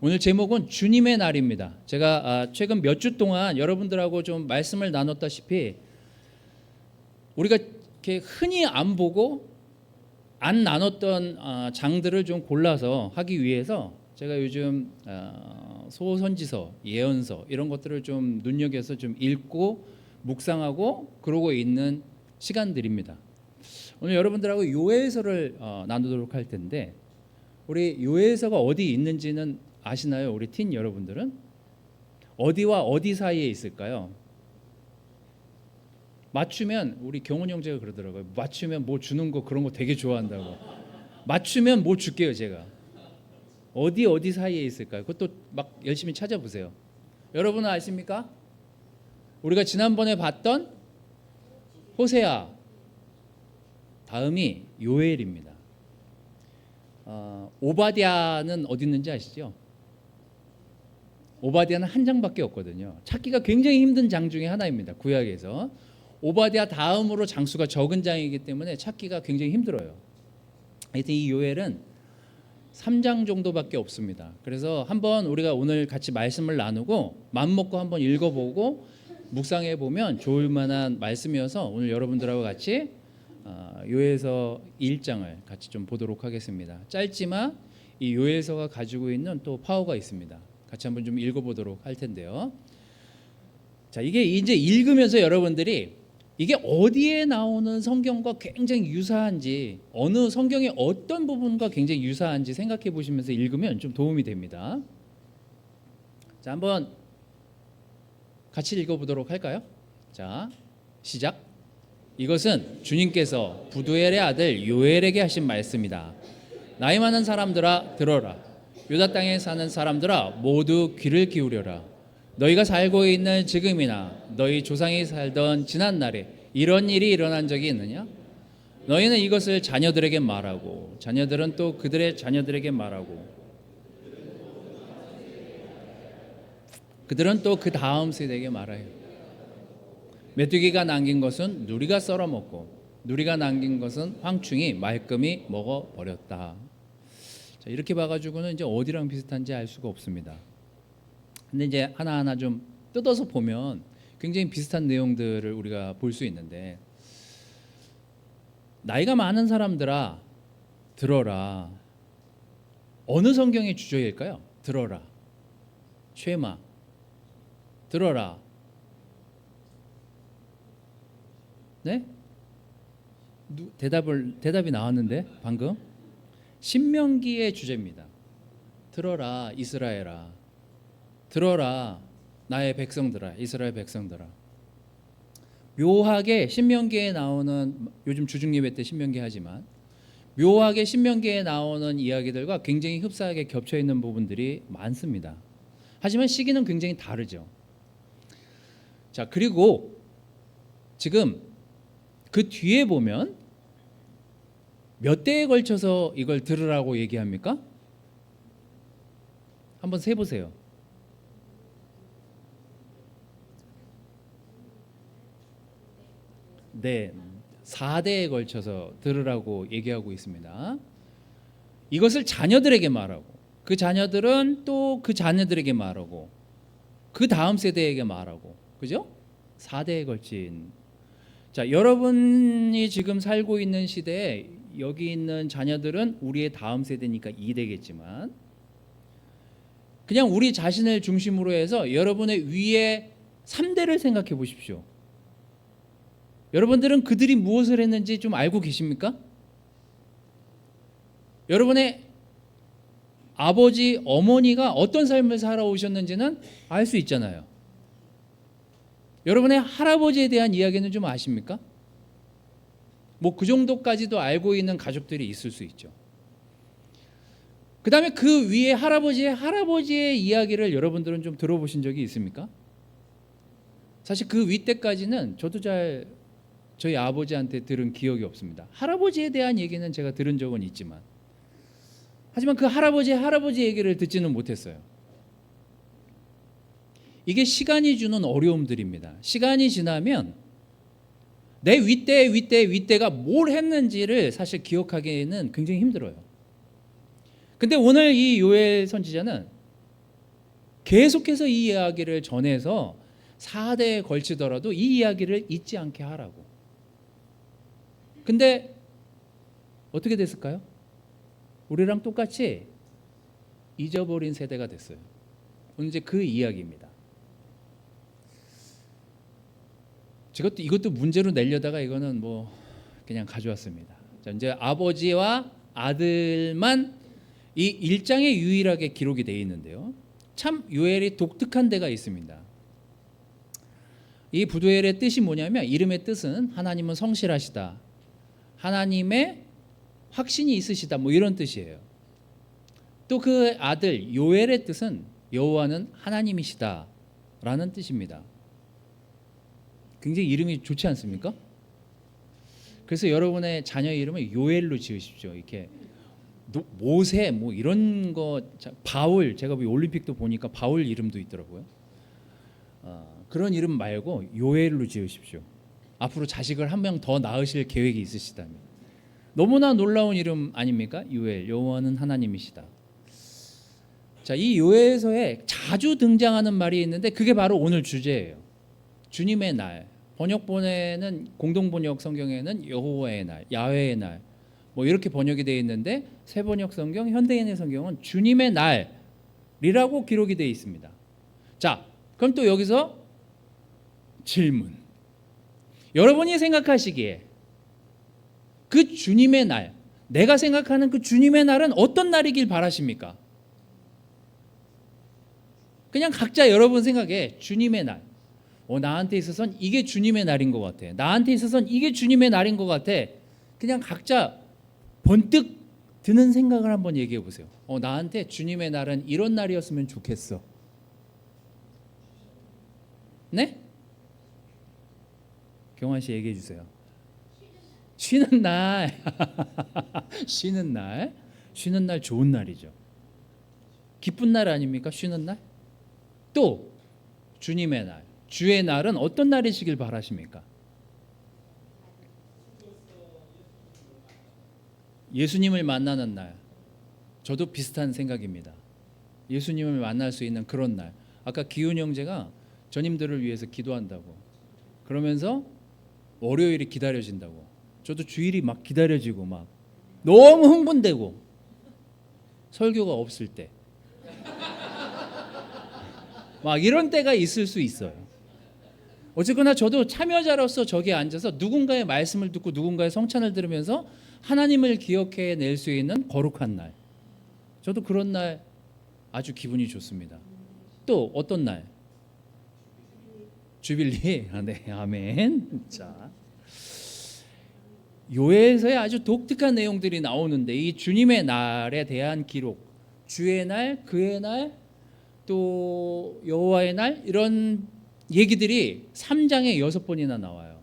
오늘 제목은 주님의 날입니다. 제가 최근 몇 주 동안 여러분들하고 좀 말씀을 나눴다시피 우리가 이렇게 흔히 안 보고 안 나눴던 장들을 좀 골라서 하기 위해서 제가 요즘 소선지서, 예언서 이런 것들을 좀 눈여겨서 좀 읽고 묵상하고 그러고 있는 시간들입니다. 오늘 여러분들하고 요엘서를 나누도록 할 텐데, 우리 요엘서가 어디 있는지는 아시나요? 우리 틴 여러분들은 어디와 어디 사이에 있을까요? 맞추면, 우리 경훈 형제가 그러더라고요. 맞추면 뭐 주는 거 그런 거 되게 좋아한다고. 맞추면 뭐 줄게요 제가. 어디 사이에 있을까요? 그것도 막 열심히 찾아보세요. 여러분은 아십니까? 우리가 지난번에 봤던 호세아 다음이 요엘입니다. 오바댜는 어디 있는지 아시죠? 오바댜는 한 장밖에 없거든요. 찾기가 굉장히 힘든 장 중에 하나입니다. 구약에서 오바댜 다음으로 장수가 적은 장이기 때문에 찾기가 굉장히 힘들어요. 하여튼 이 요엘은 3장 정도밖에 없습니다. 그래서 한번 우리가 오늘 같이 말씀을 나누고 맘먹고 한번 읽어보고 묵상해 보면 좋을 만한 말씀이어서 오늘 여러분들하고 같이 요엘서 1장을 같이 좀 보도록 하겠습니다. 짧지만 이 요엘서가 가지고 있는 또 파워가 있습니다. 같이 한번 좀 읽어보도록 할 텐데요. 자, 이게 이제 읽으면서 여러분들이 이게 어디에 나오는 성경과 굉장히 유사한지, 어느 성경의 어떤 부분과 굉장히 유사한지 생각해 보시면서 읽으면 좀 도움이 됩니다. 자, 한번 같이 읽어보도록 할까요? 자, 시작. 이것은 주님께서 부두엘의 아들 요엘에게 하신 말씀이다. 나이 많은 사람들아 들어라. 유다 땅에 사는 사람들아 모두 귀를 기울여라. 너희가 살고 있는 지금이나 너희 조상이 살던 지난 날에 이런 일이 일어난 적이 있느냐? 너희는 이것을 자녀들에게 말하고 자녀들은 또 그들의 자녀들에게 말하고 그들은 또 그 다음 세대에게 말해요. 메뚜기가 남긴 것은 누리가 썰어먹고 누리가 남긴 것은 황충이 말끔히 먹어버렸다. 자, 이렇게 봐가지고는 이제 어디랑 비슷한지 알 수가 없습니다. 근데 이제 하나하나 좀 뜯어서 보면 굉장히 비슷한 내용들을 우리가 볼 수 있는데, 나이가 많은 사람들아 들어라. 어느 성경의 주제일까요? 들어라. 쉐마. 들어라. 네? 대답이 나왔는데 방금 신명기의 주제입니다. 들어라 이스라엘아. 들어라 나의 백성들아. 이스라엘 백성들아. 묘하게 신명기에 나오는, 요즘 주중예배 때 신명기 하지만 묘하게 신명기에 나오는 이야기들과 굉장히 흡사하게 겹쳐 있는 부분들이 많습니다. 하지만 시기는 굉장히 다르죠. 자, 그리고 지금 그 뒤에 보면 몇 대에 걸쳐서 이걸 들으라고 얘기합니까? 한번 세보세요. 네, 4대에 걸쳐서 들으라고 얘기하고 있습니다. 이것을 자녀들에게 말하고 그 자녀들은 또 그 자녀들에게 말하고 그 다음 세대에게 말하고, 그죠? 4대에 걸친. 자, 여러분이 지금 살고 있는 시대에 여기 있는 자녀들은 우리의 다음 세대니까 2대겠지만, 그냥 우리 자신을 중심으로 해서 여러분의 위에 3대를 생각해 보십시오. 여러분들은 그들이 무엇을 했는지 좀 알고 계십니까? 여러분의 아버지, 어머니가 어떤 삶을 살아오셨는지는 알 수 있잖아요. 여러분의 할아버지에 대한 이야기는 좀 아십니까? 뭐 그 정도까지도 알고 있는 가족들이 있을 수 있죠. 그 다음에 그 위에 할아버지의 이야기를 여러분들은 좀 들어보신 적이 있습니까? 사실 그 윗대까지는 저도 잘 저희 아버지한테 들은 기억이 없습니다. 할아버지에 대한 얘기는 제가 들은 적은 있지만, 하지만 그 할아버지 얘기를 듣지는 못했어요. 이게 시간이 주는 어려움들입니다. 시간이 지나면 내 윗대가 뭘 했는지를 사실 기억하기에는 굉장히 힘들어요. 근데 오늘 이 요엘 선지자는 계속해서 이 이야기를 전해서 4대에 걸치더라도 이 이야기를 잊지 않게 하라고. 근데 어떻게 됐을까요? 우리랑 똑같이 잊어버린 세대가 됐어요. 오늘 이제 그 이야기입니다. 이것도 문제로 내려다가 이거는 뭐 그냥 가져왔습니다. 자, 이제 아버지와 아들만 이 1장에 유일하게 기록이 되어 있는데요. 참 요엘이 독특한 데가 있습니다. 이 부두엘의 뜻이 뭐냐면, 이름의 뜻은 하나님은 성실하시다, 하나님의 확신이 있으시다, 뭐 이런 뜻이에요. 또 그 아들 요엘의 뜻은 여호와는 하나님이시다 라는 뜻입니다. 굉장히 이름이 좋지 않습니까? 그래서 여러분의 자녀 이름을 요엘로 지으십시오. 이렇게 모세 뭐 이런 거, 바울, 제가 올림픽도 보니까 바울 이름도 있더라고요. 그런 이름 말고 요엘로 지으십시오. 앞으로 자식을 한 명 더 낳으실 계획이 있으시다면. 너무나 놀라운 이름 아닙니까? 요엘, 여호와는 하나님이시다. 자, 이 요엘서에 자주 등장하는 말이 있는데 그게 바로 오늘 주제예요. 주님의 날. 번역본에는, 공동번역 성경에는 여호와의 날, 야훼의 날 뭐 이렇게 번역이 되어 있는데, 새번역 성경, 현대인의 성경은 주님의 날이라고 기록이 되어 있습니다. 자, 그럼 또 여기서 질문. 여러분이 생각하시기에 그 주님의 날, 내가 생각하는 그 주님의 날은 어떤 날이길 바라십니까? 그냥 각자 여러분 생각에 주님의 날, 나한테 있어서는 이게 주님의 날인 것 같아, 나한테 있어서는 이게 주님의 날인 것 같아. 그냥 각자 번뜩 드는 생각을 한번 얘기해 보세요. 나한테 주님의 날은 이런 날이었으면 좋겠어. 네? 경환 씨 얘기해 주세요. 쉬는 날. 쉬는 날. 쉬는 날 좋은 날이죠. 기쁜 날 아닙니까? 쉬는 날. 또 주님의 날, 주의 날은 어떤 날이시길 바라십니까? 예수님을 만나는 날. 저도 비슷한 생각입니다. 예수님을 만날 수 있는 그런 날. 아까 기훈 형제가 전임들을 위해서 기도한다고, 그러면서 월요일이 기다려진다고. 저도 주일이 막 기다려지고 막 너무 흥분되고, 설교가 없을 때 막 이런 때가 있을 수 있어요. 어쨌거나 저도 참여자로서 저기에 앉아서 누군가의 말씀을 듣고 누군가의 성찬을 들으면서 하나님을 기억해 낼 수 있는 거룩한 날, 저도 그런 날 아주 기분이 좋습니다. 또 어떤 날? 주빌리. 네, 아멘. 자, 요엘서에 아주 독특한 내용들이 나오는데, 이 주님의 날에 대한 기록, 주의 날, 그의 날, 또 여호와의 날, 이런 얘기들이 3장에 6번이나 나와요.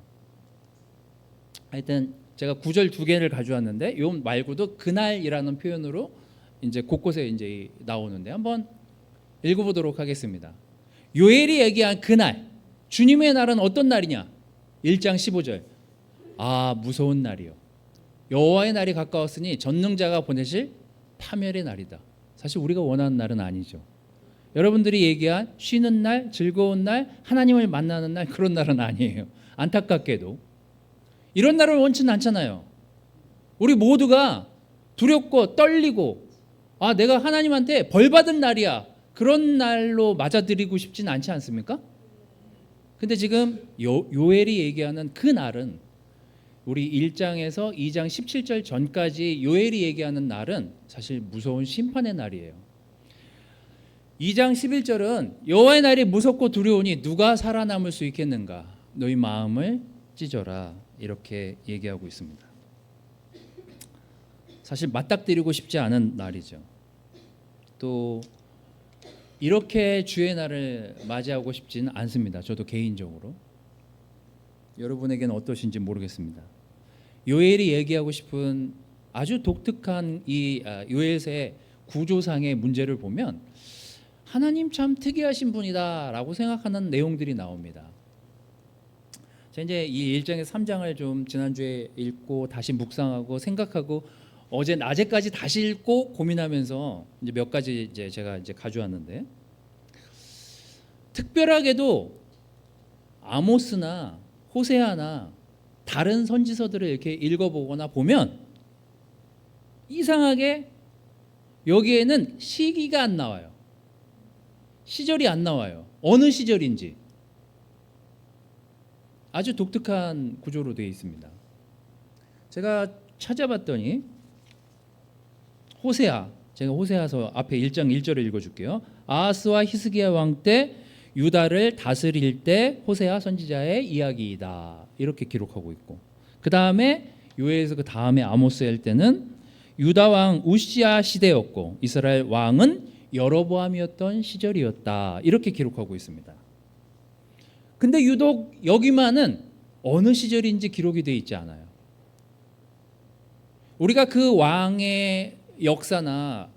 하여튼 제가 구절 2개를 가져왔는데, 요 말고도 그날이라는 표현으로 이제 곳곳에 이제 나오는데, 한번 읽어보도록 하겠습니다. 요엘이 얘기한 그날, 주님의 날은 어떤 날이냐? 1장 15절. 무서운 날이요, 여호와의 날이 가까웠으니 전능자가 보내실 파멸의 날이다. 사실 우리가 원하는 날은 아니죠. 여러분들이 얘기한 쉬는 날, 즐거운 날, 하나님을 만나는 날, 그런 날은 아니에요. 안타깝게도 이런 날을 원치는 않잖아요. 우리 모두가 두렵고 떨리고, 내가 하나님한테 벌 받은 날이야, 그런 날로 맞아들이고 싶진 않지 않습니까? 근데 지금 요엘이 얘기하는 그 날은, 우리 1장에서 2장 17절 전까지 요엘이 얘기하는 날은 사실 무서운 심판의 날이에요. 2장 11절은 여호와의 날이 무섭고 두려우니 누가 살아남을 수 있겠는가, 너희 마음을 찢어라, 이렇게 얘기하고 있습니다. 사실 맞닥뜨리고 싶지 않은 날이죠. 또 이렇게 주의 날을 맞이하고 싶지는 않습니다. 저도 개인적으로. 여러분에게는 어떠신지 모르겠습니다. 요엘이 얘기하고 싶은 아주 독특한 이 요엘서의 구조상의 문제를 보면, 하나님 참 특이하신 분이다라고 생각하는 내용들이 나옵니다. 제가 이제 이 1장에서 3장을 좀 지난주에 읽고 다시 묵상하고 생각하고, 어제 낮에까지 다시 읽고 고민하면서 이제 몇 가지 제가 가져왔는데, 특별하게도 아모스나 호세아나 다른 선지서들을 이렇게 읽어보거나 보면 이상하게 여기에는 시기가 안 나와요. 시절이 안 나와요. 어느 시절인지. 아주 독특한 구조로 되어 있습니다. 제가 찾아봤더니 호세아, 제가 호세아서 앞에 1장 1절을 읽어줄게요. 아하스와 히스기야 왕 때 유다를 다스릴 때 호세아 선지자의 이야기이다. 이렇게 기록하고 있고, 그 다음에 요에서 그 다음에 아모스일 때는 유다 왕 우시아 시대였고 이스라엘 왕은 여로보암이었던 시절이었다. 이렇게 기록하고 있습니다. 근데 유독 여기만은 어느 시절인지 기록이 되어 있지 않아요. 우리가 그 왕의 역사나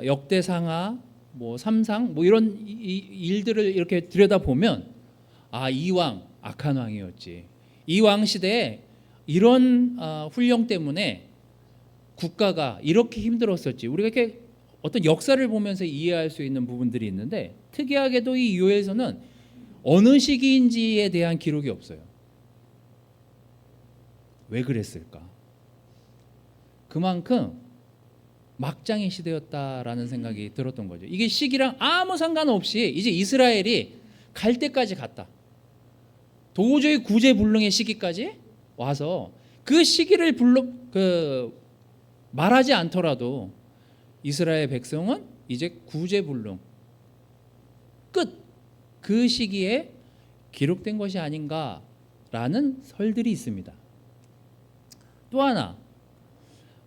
역대상하, 뭐 삼상, 뭐 이런 일들을 이렇게 들여다보면 이 왕 악한 왕이었지. 이 왕 시대에 이런 훈령 때문에 국가가 이렇게 힘들었었지. 우리가 이렇게 어떤 역사를 보면서 이해할 수 있는 부분들이 있는데, 특이하게도 이 요에서는 어느 시기인지에 대한 기록이 없어요. 왜 그랬을까? 그만큼 막장의 시대였다라는 생각이 들었던 거죠. 이게 시기랑 아무 상관없이 이제 이스라엘이 갈 때까지 갔다. 도저히 구제불능의 시기까지 와서 그 시기를 말하지 않더라도 이스라엘 백성은 이제 구제불능 끝, 그 시기에 기록된 것이 아닌가라는 설들이 있습니다. 또 하나,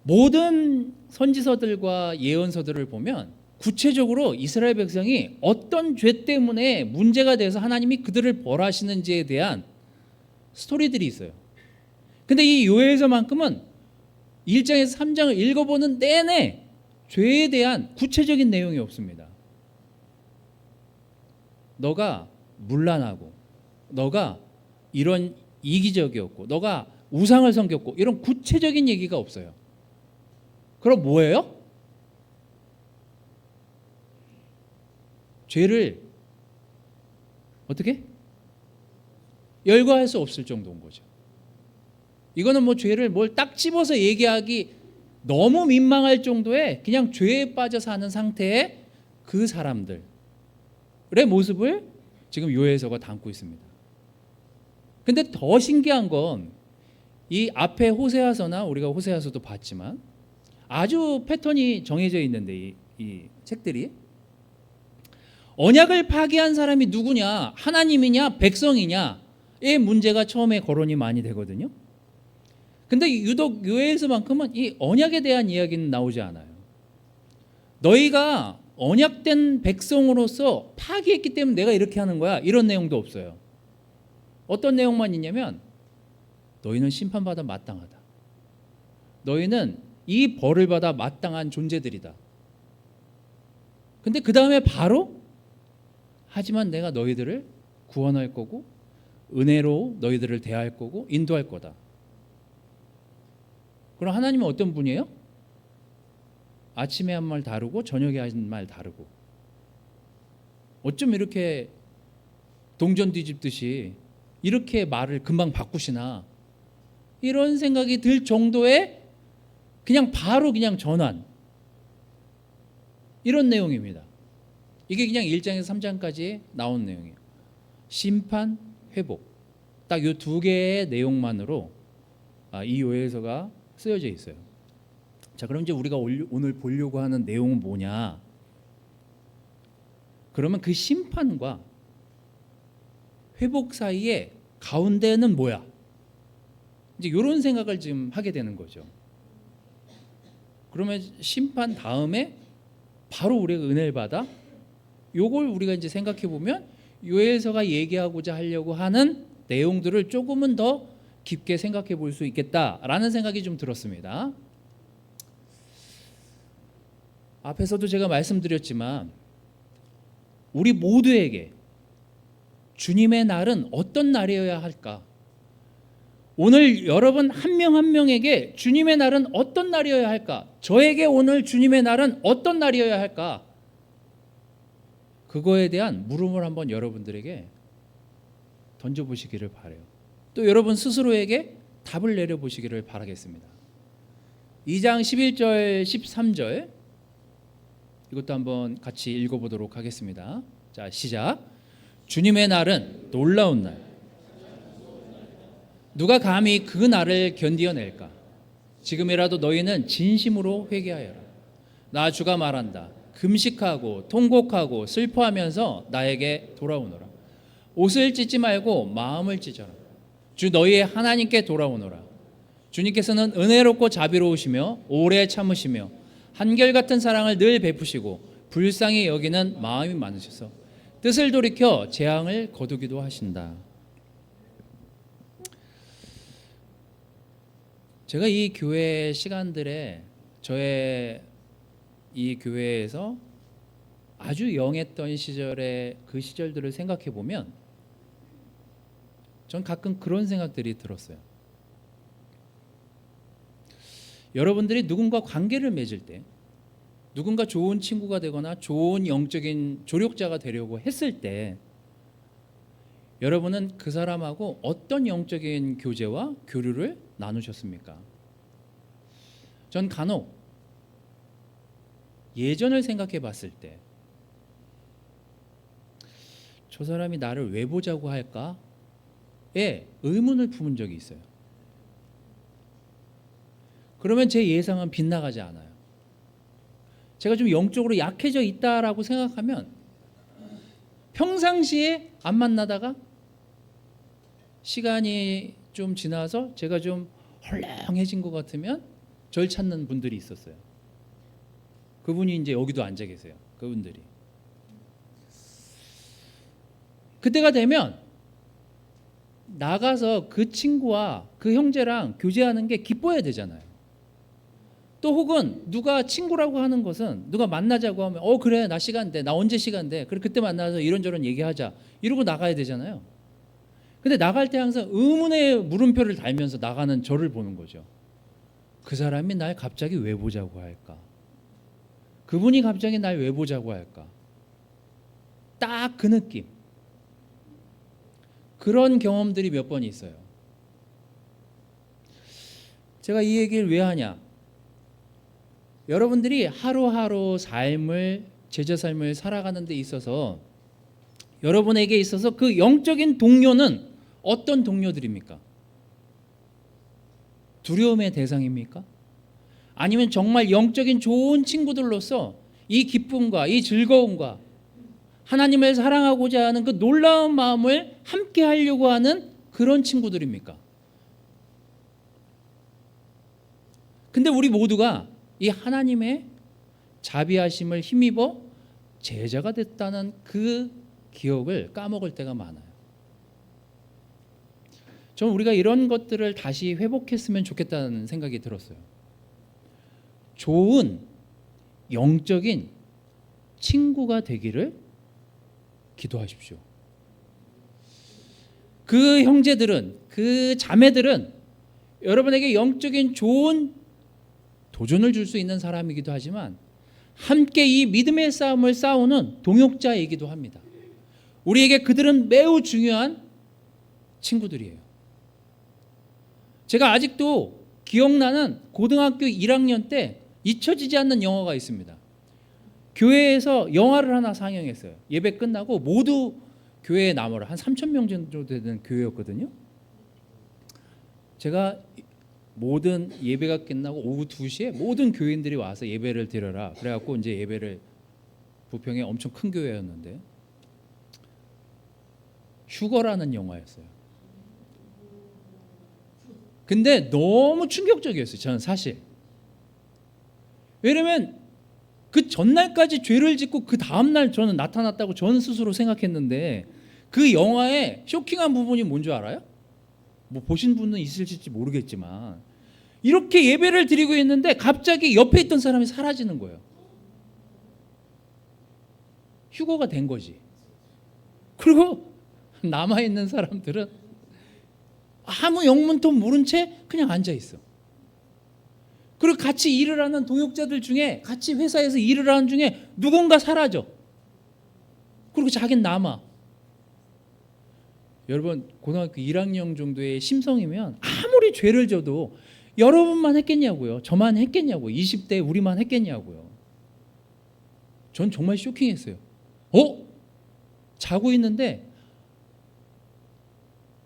모든 선지서들과 예언서들을 보면 구체적으로 이스라엘 백성이 어떤 죄 때문에 문제가 돼서 하나님이 그들을 벌하시는지에 대한 스토리들이 있어요. 근데 이 요엘서만큼은 1장에서 3장을 읽어보는 내내 죄에 대한 구체적인 내용이 없습니다. 너가 문란하고, 너가 이런 이기적이었고, 너가 우상을 섬겼고, 이런 구체적인 얘기가 없어요. 그럼 뭐예요? 죄를 어떻게? 열거할 수 없을 정도인 거죠. 이거는 뭐 죄를 뭘 딱 집어서 얘기하기 너무 민망할 정도의 그냥 죄에 빠져 사는 상태의 그 사람들의 모습을 지금 요에서가 담고 있습니다. 근데 더 신기한 건 이 앞에 호세아서나 우리가 호세아서도 봤지만 아주 패턴이 정해져 있는데 이 책들이 언약을 파기한 사람이 누구냐, 하나님이냐 백성이냐의 문제가 처음에 거론이 많이 되거든요. 근데 유독 요엘서만큼은 이 언약에 대한 이야기는 나오지 않아요. 너희가 언약된 백성으로서 파기했기 때문에 내가 이렇게 하는 거야, 이런 내용도 없어요. 어떤 내용만 있냐면 너희는 심판받아 마땅하다. 너희는 이 벌을 받아 마땅한 존재들이다. 근데 그 다음에 바로 하지만 내가 너희들을 구원할 거고 은혜로 너희들을 대할 거고 인도할 거다. 그럼 하나님은 어떤 분이에요? 아침에 한 말 다르고 저녁에 한 말 다르고, 어쩜 이렇게 동전 뒤집듯이 이렇게 말을 금방 바꾸시나, 이런 생각이 들 정도의 그냥 바로 그냥 전환, 이런 내용입니다. 이게 그냥 1장에서 3장까지 나온 내용이에요. 심판, 회복, 딱 이 두 개의 내용만으로 이 요엘서가 쓰여져 있어요. 자, 그럼 이제 우리가 오늘 보려고 하는 내용은 뭐냐? 그러면 그 심판과 회복 사이에 가운데는 뭐야? 이제 이런 생각을 지금 하게 되는 거죠. 그러면 심판 다음에 바로 우리가 은혜를 받아? 요걸 우리가 이제 생각해 보면 요엘서가 얘기하고자 하려고 하는 내용들을 조금은 더 깊게 생각해 볼 수 있겠다라는 생각이 좀 들었습니다. 앞에서도 제가 말씀드렸지만 우리 모두에게 주님의 날은 어떤 날이어야 할까? 오늘 여러분 한 명 한 명에게 주님의 날은 어떤 날이어야 할까? 저에게 오늘 주님의 날은 어떤 날이어야 할까? 그거에 대한 물음을 한번 여러분들에게 던져보시기를 바라요. 또 여러분 스스로에게 답을 내려보시기를 바라겠습니다. 2장 11절 13절 이것도 한번 같이 읽어보도록 하겠습니다. 자, 시작. 주님의 날은 놀라운 날. 누가 감히 그 날을 견디어낼까? 지금이라도 너희는 진심으로 회개하여라. 나 주가 말한다. 금식하고 통곡하고 슬퍼하면서 나에게 돌아오너라. 옷을 찢지 말고 마음을 찢어라. 주 너희의 하나님께 돌아오너라. 주님께서는 은혜롭고 자비로우시며 오래 참으시며 한결같은 사랑을 늘 베푸시고 불쌍히 여기는 마음이 많으셔서 뜻을 돌이켜 재앙을 거두기도 하신다. 제가 이 교회 시간들에 저의 이 교회에서 아주 영했던 시절의 그 시절들을 생각해 보면 전 가끔 그런 생각들이 들었어요. 여러분들이 누군가 관계를 맺을 때, 누군가 좋은 친구가 되거나 좋은 영적인 조력자가 되려고 했을 때 여러분은 그 사람하고 어떤 영적인 교제와 교류를 나누셨습니까? 전 간혹 예전을 생각해 봤을 때 저 사람이 나를 왜 보자고 할까에 의문을 품은 적이 있어요. 그러면 제 예상은 빗나가지 않아요. 제가 좀 영적으로 약해져 있다라고 생각하면 평상시에 안 만나다가 시간이 좀 지나서 제가 좀 헐렁해진 것 같으면 절 찾는 분들이 있었어요. 그분이 이제 여기도 앉아 계세요. 그분들이. 그때가 되면 나가서 그 친구와 그 형제랑 교제하는 게 기뻐야 되잖아요. 또 혹은 누가 친구라고 하는 것은 누가 만나자고 하면 그래 나 시간 돼. 나 언제 시간 돼. 그래 그때 만나서 이런저런 얘기하자. 이러고 나가야 되잖아요. 근데 나갈 때 항상 의문의 물음표를 달면서 나가는 저를 보는 거죠. 그 사람이 날 갑자기 왜 보자고 할까? 그분이 갑자기 날 왜 보자고 할까? 딱 그 느낌. 그런 경험들이 몇 번 있어요. 제가 이 얘기를 왜 하냐? 여러분들이 하루하루 삶을 제자 삶을 살아가는 데 있어서 여러분에게 있어서 그 영적인 동료는 어떤 동료들입니까? 두려움의 대상입니까? 아니면 정말 영적인 좋은 친구들로서 이 기쁨과 이 즐거움과 하나님을 사랑하고자 하는 그 놀라운 마음을 함께 하려고 하는 그런 친구들입니까? 근데 우리 모두가 이 하나님의 자비하심을 힘입어 제자가 됐다는 그 기억을 까먹을 때가 많아요. 저는 우리가 이런 것들을 다시 회복했으면 좋겠다는 생각이 들었어요. 좋은 영적인 친구가 되기를 기도하십시오. 그 형제들은, 그 자매들은 여러분에게 영적인 좋은 도전을 줄 수 있는 사람이기도 하지만 함께 이 믿음의 싸움을 싸우는 동역자이기도 합니다. 우리에게 그들은 매우 중요한 친구들이에요. 제가 아직도 기억나는 고등학교 1학년 때 잊혀지지 않는 영화가 있습니다. 교회에서 영화를 하나 상영했어요. 예배 끝나고 모두 교회에 남으라. 한 3,000명 정도 되는 교회였거든요. 제가 모든 예배가 끝나고 오후 2시에 모든 교인들이 와서 예배를 드려라. 그래갖고 이제 예배를 부평에 엄청 큰 교회였는데 휴거라는 영화였어요. 근데 너무 충격적이었어요. 저는 사실. 왜냐면 그 전날까지 죄를 짓고 그 다음날 저는 나타났다고 저는 스스로 생각했는데 그 영화의 쇼킹한 부분이 뭔지 알아요? 뭐 보신 분은 있을지 모르겠지만 이렇게 예배를 드리고 있는데 갑자기 옆에 있던 사람이 사라지는 거예요. 휴거가 된 거지. 그리고 남아있는 사람들은 아무 영문도 모른 채 그냥 앉아있어. 그리고 같이 일을 하는 동역자들 중에 같이 회사에서 일을 하는 중에 누군가 사라져. 그리고 자기는 남아. 여러분 고등학교 1학년 정도의 심성이면 아무리 죄를 져도 여러분만 했겠냐고요. 저만 했겠냐고요. 20대 우리만 했겠냐고요. 전 정말 쇼킹했어요. 자고 있는데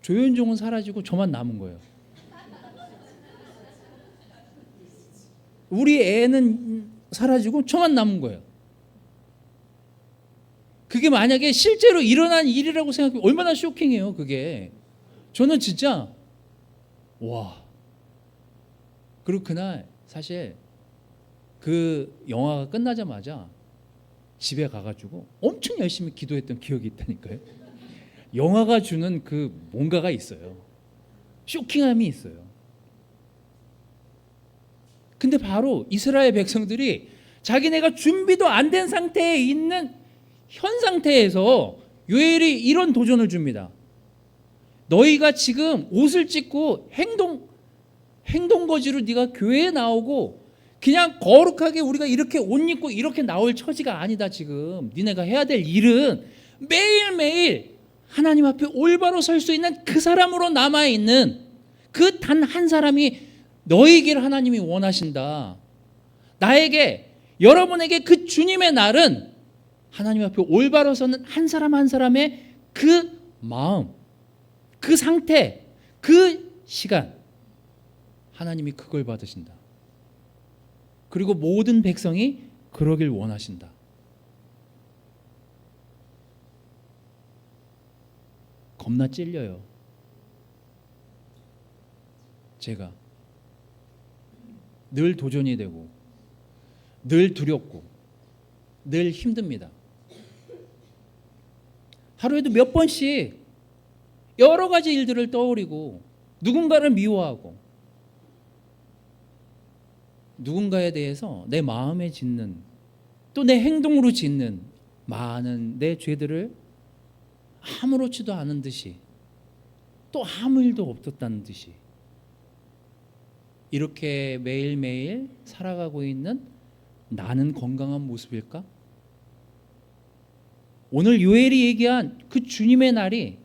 조현종은 사라지고 저만 남은 거예요. 우리 애는 사라지고 저만 남은 거예요. 그게 만약에 실제로 일어난 일이라고 생각하면 얼마나 쇼킹해요. 그게 저는 진짜 와. 그리고 그날 사실 그 영화가 끝나자마자 집에 가가지고 엄청 열심히 기도했던 기억이 있다니까요. 영화가 주는 그 뭔가가 있어요. 쇼킹함이 있어요. 근데 바로 이스라엘 백성들이 자기네가 준비도 안 된 상태에 있는 현 상태에서 요엘이 이런 도전을 줍니다. 너희가 지금 옷을 찢고 행동거지로 네가 교회에 나오고 그냥 거룩하게 우리가 이렇게 옷 입고 이렇게 나올 처지가 아니다. 지금 니네가 해야 될 일은 매일매일 하나님 앞에 올바로 설 수 있는 그 사람으로 남아있는 그 단 한 사람이 너희에게를 하나님이 원하신다. 나에게 여러분에게 그 주님의 날은 하나님 앞에 올바로 서는 한 사람 한 사람의 그 마음, 그 상태, 그 시간 하나님이 그걸 받으신다. 그리고 모든 백성이 그러길 원하신다. 겁나 찔려요. 제가 늘 도전이 되고 늘 두렵고 늘 힘듭니다. 하루에도 몇 번씩 여러 가지 일들을 떠올리고 누군가를 미워하고 누군가에 대해서 내 마음에 짓는 또 내 행동으로 짓는 많은 내 죄들을 아무렇지도 않은 듯이 또 아무 일도 없었다는 듯이 이렇게 매일매일 살아가고 있는 나는 건강한 모습일까? 오늘 요엘이 얘기한 그 주님의 날이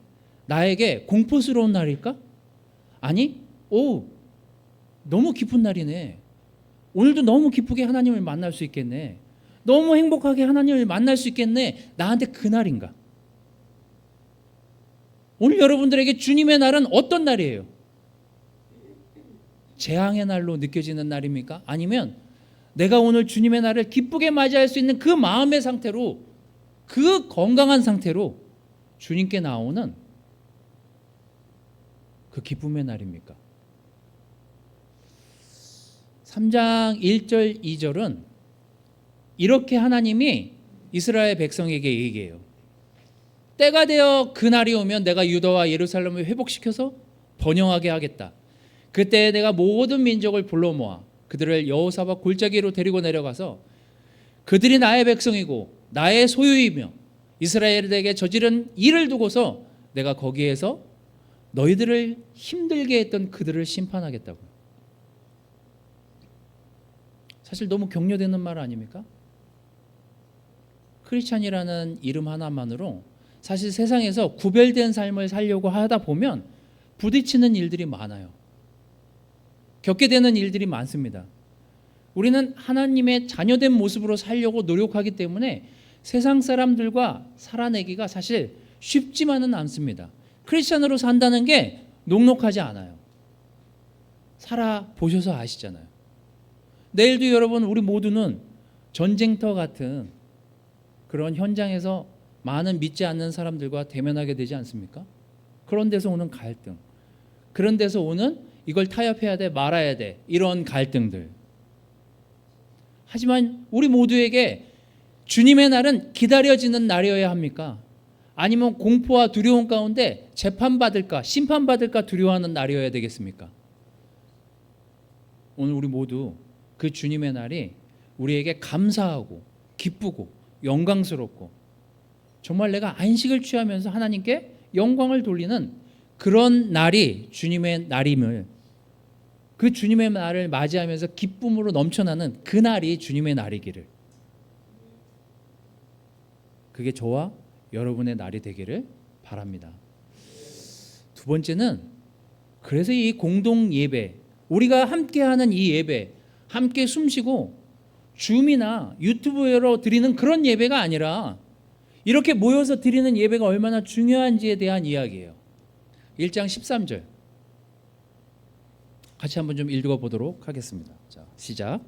나에게 공포스러운 날일까? 아니, 너무 기쁜 날이네. 오늘도 너무 기쁘게 하나님을 만날 수 있겠네. 너무 행복하게 하나님을 만날 수 있겠네. 나한테 그 날인가? 오늘 여러분들에게 주님의 날은 어떤 날이에요? 재앙의 날로 느껴지는 날입니까? 아니면 내가 오늘 주님의 날을 기쁘게 맞이할 수 있는 그 마음의 상태로, 그 건강한 상태로 주님께 나오는 그 기쁨의 날입니까? 3장 1절 2절은 이렇게 하나님이 이스라엘 백성에게 얘기해요. 때가 되어 그날이 오면 내가 유다와 예루살렘을 회복시켜서 번영하게 하겠다. 그때 내가 모든 민족을 불러 모아 그들을 여호사밧 골짜기로 데리고 내려가서 그들이 나의 백성이고 나의 소유이며 이스라엘에게 저지른 일을 두고서 내가 거기에서 너희들을 힘들게 했던 그들을 심판하겠다고. 사실 너무 격려되는 말 아닙니까? 크리스찬이라는 이름 하나만으로 사실 세상에서 구별된 삶을 살려고 하다 보면 부딪히는 일들이 많아요. 겪게 되는 일들이 많습니다. 우리는 하나님의 자녀된 모습으로 살려고 노력하기 때문에 세상 사람들과 살아내기가 사실 쉽지만은 않습니다. 크리스찬으로 산다는 게 녹록하지 않아요. 살아보셔서 아시잖아요. 내일도 여러분 우리 모두는 전쟁터 같은 그런 현장에서 많은 믿지 않는 사람들과 대면하게 되지 않습니까? 그런 데서 오는 갈등, 그런 데서 오는 이걸 타협해야 돼 말아야 돼 이런 갈등들. 하지만 우리 모두에게 주님의 날은 기다려지는 날이어야 합니까? 아니면 공포와 두려움 가운데 재판받을까 심판받을까 두려워하는 날이어야 되겠습니까? 오늘 우리 모두 그 주님의 날이 우리에게 감사하고 기쁘고 영광스럽고 정말 내가 안식을 취하면서 하나님께 영광을 돌리는 그런 날이 주님의 날임을, 그 주님의 날을 맞이하면서 기쁨으로 넘쳐나는 그 날이 주님의 날이기를, 그게 저와 여러분의 날이 되기를 바랍니다. 두 번째는 그래서 이 공동 예배, 우리가 함께하는 이 예배, 함께 숨쉬고 줌이나 유튜브로 드리는 그런 예배가 아니라 이렇게 모여서 드리는 예배가 얼마나 중요한지에 대한 이야기예요. 1장 13절 같이 한번 좀 읽어보도록 하겠습니다. 자, 시작.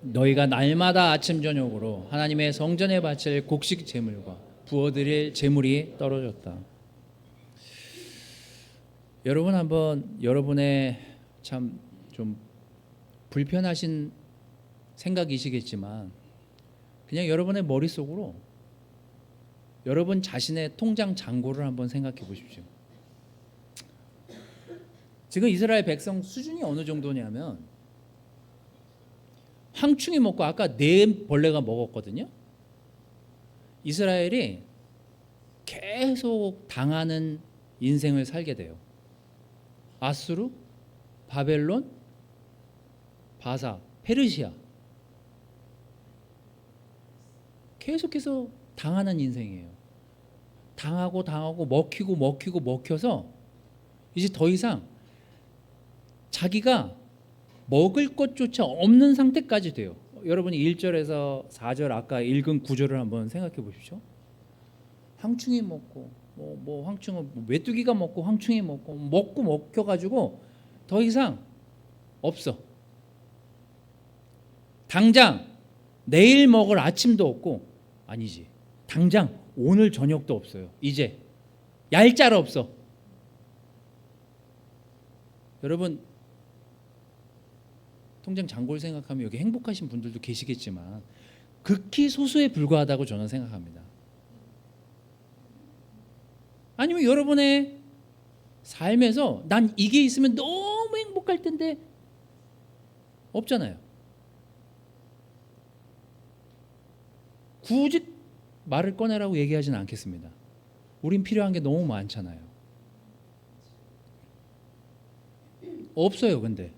너희가 날마다 아침 저녁으로 하나님의 성전에 바칠 곡식 제물과 부어드릴 제물이 떨어졌다. 여러분 한번 여러분의 참 좀 불편하신 생각이시겠지만 그냥 여러분의 머릿속으로 여러분 자신의 통장 잔고를 한번 생각해 보십시오. 지금 이스라엘 백성 수준이 어느 정도냐면 황충이 먹고 아까 네 벌레가 먹었거든요. 이스라엘이 계속 당하는 인생을 살게 돼요. 아수르, 바벨론, 바사, 페르시아 계속해서 당하는 인생이에요. 당하고 먹혀서 이제 더 이상 자기가 먹을 것조차 없는 상태까지 돼요. 여러분이 1절에서 4절 아까 읽은 구절을 한번 생각해 보십시오. 황충이 먹고 황충은 메뚜기가 먹고 황충이 먹고 먹혀가지고 더 이상 없어. 당장 내일 먹을 아침도 없고, 아니지, 당장 오늘 저녁도 없어요. 이제 얄짤 없어. 여러분 통장 잔고를 생각하면 여기 행복하신 분들도 계시겠지만 극히 소수에 불과하다고 저는 생각합니다. 아니면 여러분의 삶에서 난 이게 있으면 너무 행복할 텐데 없잖아요. 굳이 말을 꺼내라고 얘기하지는 않겠습니다. 우린 필요한 게 너무 많잖아요. 없어요. 근데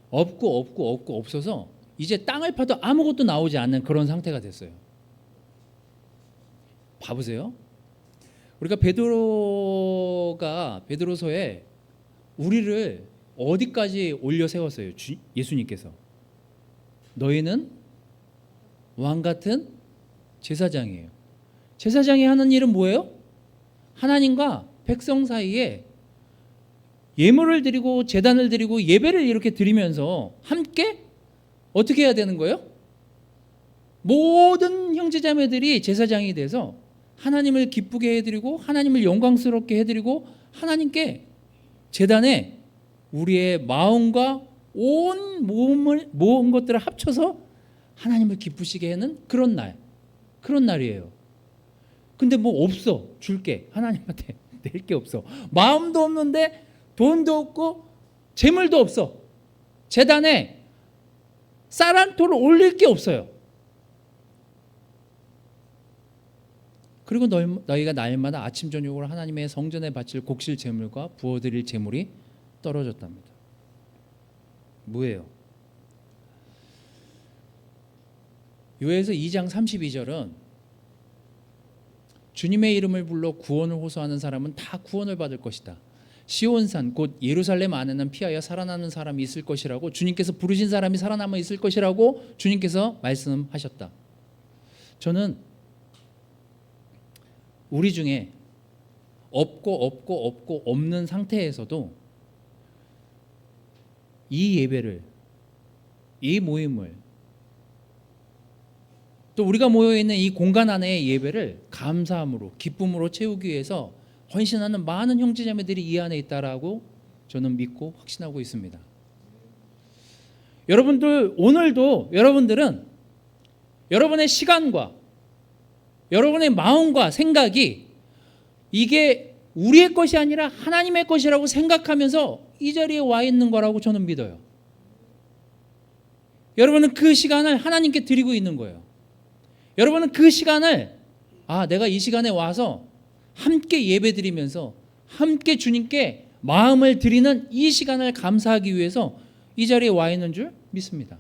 없어서 이제 땅을 파도 아무것도 나오지 않는 그런 상태가 됐어요. 봐보세요. 우리가 베드로서에 우리를 어디까지 올려 세웠어요? 예수님께서 너희는 왕 같은 제사장이에요. 제사장이 하는 일은 뭐예요? 하나님과 백성 사이에 예물을 드리고 제단을 드리고 예배를 이렇게 드리면서 함께 어떻게 해야 되는 거예요? 모든 형제자매들이 제사장이 돼서 하나님을 기쁘게 해드리고 하나님을 영광스럽게 해드리고 하나님께 제단에 우리의 마음과 온 모든 것들을 합쳐서 하나님을 기쁘시게 하는 그런 날이에요. 근데 뭐 없어. 줄게. 하나님한테 낼 게 없어. 마음도 없는데 돈도 없고 재물도 없어. 제단에 쌀 한 톨을 올릴 게 없어요. 그리고 너희가 날마다 아침 저녁으로 하나님의 성전에 바칠 곡실 제물과 부어드릴 제물이 떨어졌답니다. 뭐예요? 요에서 2장 32절은 주님의 이름을 불러 구원을 호소하는 사람은 다 구원을 받을 것이다. 시온산 곧 예루살렘 안에는 피하여 살아나는 사람이 있을 것이라고 주님께서 부르신 사람이 살아남아 있을 것이라고 주님께서 말씀하셨다. 저는 우리 중에 없는 상태에서도 이 예배를, 이 모임을, 또 우리가 모여있는 이 공간 안의 예배를 감사함으로 기쁨으로 채우기 위해서 헌신하는 많은 형제자매들이 이 안에 있다라고 저는 믿고 확신하고 있습니다. 여러분들 오늘도 여러분들은 여러분의 시간과 여러분의 마음과 생각이 이게 우리의 것이 아니라 하나님의 것이라고 생각하면서 이 자리에 와 있는 거라고 저는 믿어요. 여러분은 그 시간을 하나님께 드리고 있는 거예요. 여러분은 그 시간을 내가 이 시간에 와서 함께 예배드리면서 함께 주님께 마음을 드리는 이 시간을 감사하기 위해서 이 자리에 와 있는 줄 믿습니다.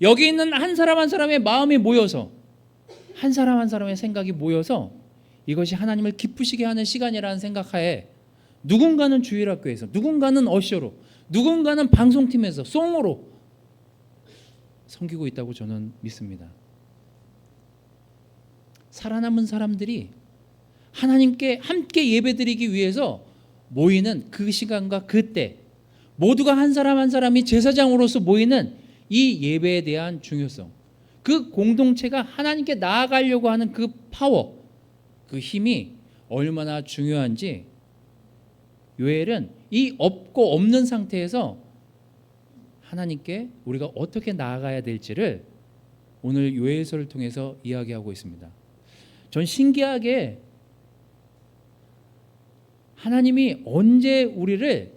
여기 있는 한 사람 한 사람의 마음이 모여서, 한 사람 한 사람의 생각이 모여서 이것이 하나님을 기쁘시게 하는 시간이라는 생각하에 누군가는 주일학교에서, 누군가는 어셔로, 누군가는 방송팀에서 송으로 섬기고 있다고 저는 믿습니다. 살아남은 사람들이 하나님께 함께 예배드리기 위해서 모이는 그 시간과 그때, 모두가 한 사람 한 사람이 제사장으로서 모이는 이 예배에 대한 중요성, 그 공동체가 하나님께 나아가려고 하는 그 파워, 그 힘이 얼마나 중요한지 요엘은 이 없고 없는 상태에서 하나님께 우리가 어떻게 나아가야 될지를 오늘 요엘서를 통해서 이야기하고 있습니다. 전 신기하게 하나님이 언제 우리를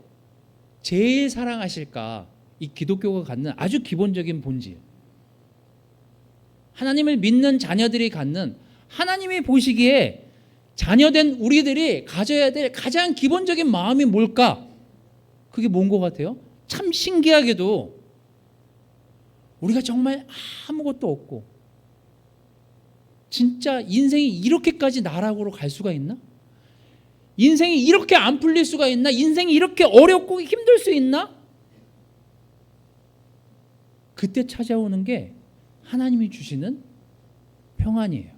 제일 사랑하실까, 이 기독교가 갖는 아주 기본적인 본질, 하나님을 믿는 자녀들이 갖는, 하나님이 보시기에 자녀된 우리들이 가져야 될 가장 기본적인 마음이 뭘까? 그게 뭔 것 같아요? 참 신기하게도 우리가 정말 아무것도 없고 진짜 인생이 이렇게까지 나락으로 갈 수가 있나? 인생이 이렇게 안 풀릴 수가 있나? 인생이 이렇게 어렵고 힘들 수 있나? 그때 찾아오는 게 하나님이 주시는 평안이에요.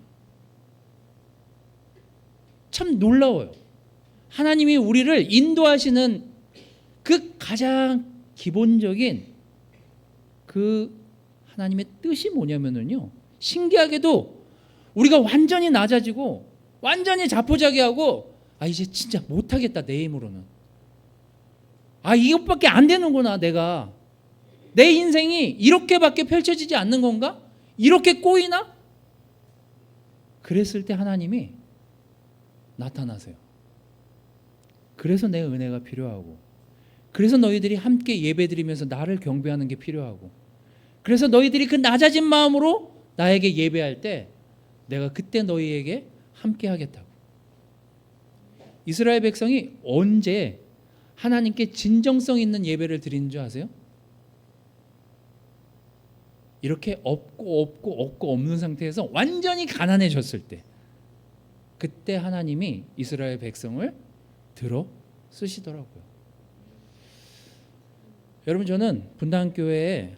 참 놀라워요. 하나님이 우리를 인도하시는 그 가장 기본적인 그 하나님의 뜻이 뭐냐면요, 신기하게도 우리가 완전히 낮아지고 완전히 자포자기하고 이제 진짜 못하겠다, 내 힘으로는 이것밖에 안 되는구나, 내가 내 인생이 이렇게밖에 펼쳐지지 않는 건가? 이렇게 꼬이나? 그랬을 때 하나님이 나타나세요. 그래서 내 은혜가 필요하고, 그래서 너희들이 함께 예배드리면서 나를 경배하는 게 필요하고, 그래서 너희들이 그 낮아진 마음으로 나에게 예배할 때 내가 그때 너희에게 함께 하겠다고. 이스라엘 백성이 언제 하나님께 진정성 있는 예배를 드리는 줄 아세요? 이렇게 없고 없는 상태에서 완전히 가난해졌을 때, 그때 하나님이 이스라엘 백성을 들어 쓰시더라고요. 여러분, 저는 분당교회에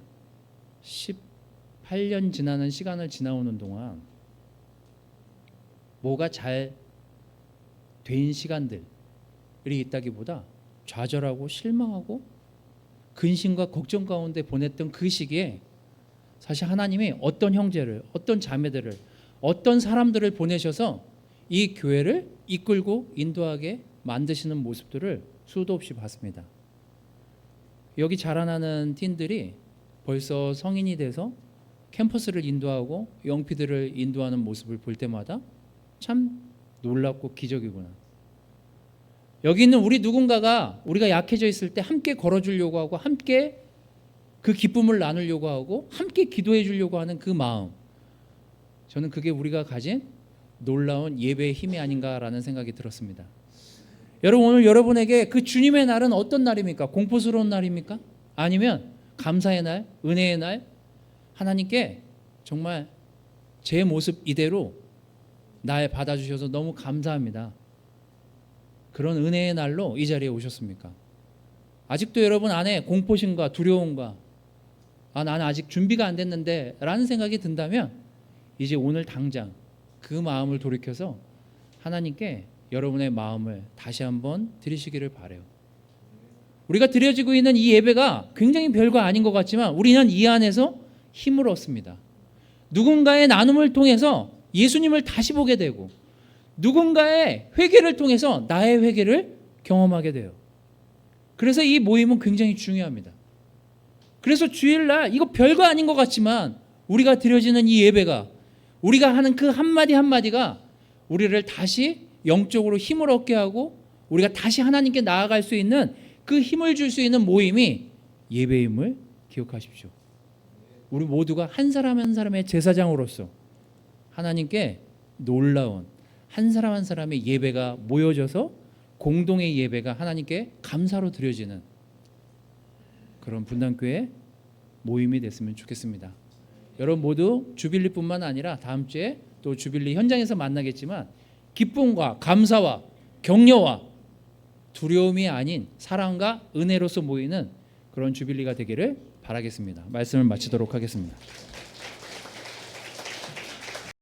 18년 지나는 시간을 지나오는 동안 뭐가 잘 된 시간들이 있다기보다 좌절하고 실망하고 근심과 걱정 가운데 보냈던 그 시기에 사실 하나님이 어떤 형제를, 어떤 자매들을, 어떤 사람들을 보내셔서 이 교회를 이끌고 인도하게 만드시는 모습들을 수도 없이 봤습니다. 여기 자라나는 팀들이 벌써 성인이 돼서 캠퍼스를 인도하고 영피들을 인도하는 모습을 볼 때마다 참 놀랍고 기적이구나. 여기 있는 우리 누군가가 우리가 약해져 있을 때 함께 걸어주려고 하고, 함께 그 기쁨을 나누려고 하고, 함께 기도해 주려고 하는 그 마음, 저는 그게 우리가 가진 놀라운 예배의 힘이 아닌가라는 생각이 들었습니다. 여러분, 오늘 여러분에게 그 주님의 날은 어떤 날입니까? 공포스러운 날입니까? 아니면 감사의 날, 은혜의 날, 하나님께 정말 제 모습 이대로 날 받아주셔서 너무 감사합니다, 그런 은혜의 날로 이 자리에 오셨습니까? 아직도 여러분 안에 공포심과 두려움과 나는 아직 준비가 안 됐는데 라는 생각이 든다면 이제 오늘 당장 그 마음을 돌이켜서 하나님께 여러분의 마음을 다시 한번 드리시기를 바라요. 우리가 드려지고 있는 이 예배가 굉장히 별거 아닌 것 같지만 우리는 이 안에서 힘을 얻습니다. 누군가의 나눔을 통해서 예수님을 다시 보게 되고, 누군가의 회개를 통해서 나의 회개를 경험하게 돼요. 그래서 이 모임은 굉장히 중요합니다. 그래서 주일날 이거 별거 아닌 것 같지만 우리가 드려지는 이 예배가, 우리가 하는 그 한마디 한마디가 우리를 다시 영적으로 힘을 얻게 하고 우리가 다시 하나님께 나아갈 수 있는 그 힘을 줄 수 있는 모임이 예배임을 기억하십시오. 우리 모두가 한 사람 한 사람의 제사장으로서 하나님께 놀라운, 한 사람 한 사람의 예배가 모여져서 공동의 예배가 하나님께 감사로 드려지는 그런 분당교회 모임이 됐으면 좋겠습니다. 여러분 모두 주빌리뿐만 아니라 다음 주에 또 주빌리 현장에서 만나겠지만 기쁨과 감사와 격려와 두려움이 아닌 사랑과 은혜로서 모이는 그런 주빌리가 되기를 바라겠습니다. 말씀을 마치도록 하겠습니다.